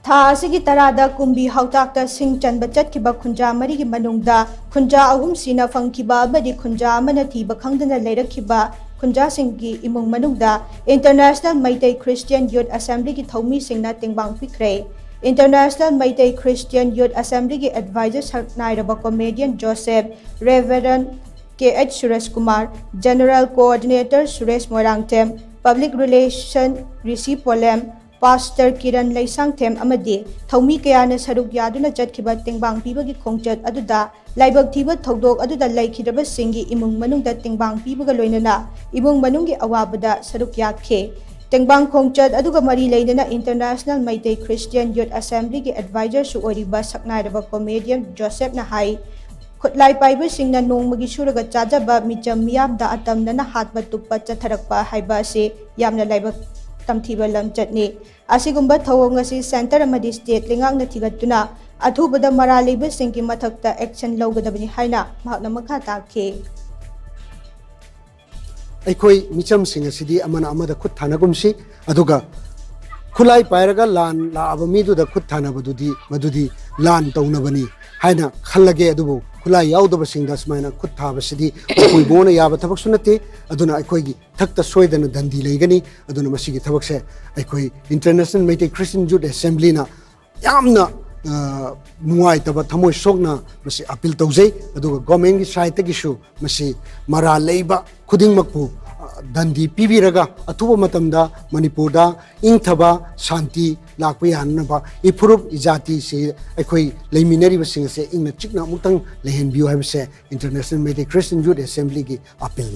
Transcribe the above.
Tha asigi tarada kumbi hautakta sing chanba chatkiba khunja marigi manungda khunja ahum sina fangkiba abadi khunja amana thiba khangdana leirakhiba khunja singgi imung manungda International Maitai Christian Youth Assembly ki thomi singna tingbang pikre. International Maitai Christian Youth Assembly ki advisor saknairaba comedian Joseph, Reverend K.H. Suresh Kumar, General Coordinator Suresh Morangtem, Public Relation Rishi Polem, Pastor Kiran Laisangthem amadi Thomi Kayana Saruk Yaduna Chatkhiba Tingbang Pibagi Khongchat aduda Laibak Thiba Thodok aduda Laikhidaba Singi Imung Manungda Tingbang Pibaga Loinana Imung Manungi Awabada Saruk Yakhe Tingbang Khongchat aduga Mari Lainana International Maitai Christian Youth Assembly ki advisor su oriba saknairaba comedian Joseph Nahai Khutlai Paiba Singna Nongmagi Suraga Chajaba Micham Miyamda Atamnana Hatba Tukpa Chatharakpa Haiba se Yamna Laibak TOMTV lam chatni asigumba thawong asi center amadi state Leingakna Thigattuna Athubada Maral Leiba Shing ki Mathakta action Lougadabani haina mahakna makha takhe Aikoi micham sing asidi amana amada khut thanagumsi aduga khulai pairaga lan la abamidu da khut thanabadudi madudi lan taunabani haina khallage adubu khulai yaudaba singda smaina khut thabasidi koi bona yaba thabak sunate aduna aikoi gi thakta soidana dandi leigani aduna masigi thabakse aikoi International Maitai Christian Youth Assembly na yamna nuai taba thamoi sokna masi appeal tawjai aduga government gi side gi shu masi Maral Leiba khuding makpu dandi pibiraga athuba matamda Manipurda ingthaba shanti lakpa yanaba ipurup ijati se aikoi leiminari basing se ingna chikna mutang lehenbiu habse International Maitai Christian Youth Assembly gi appeal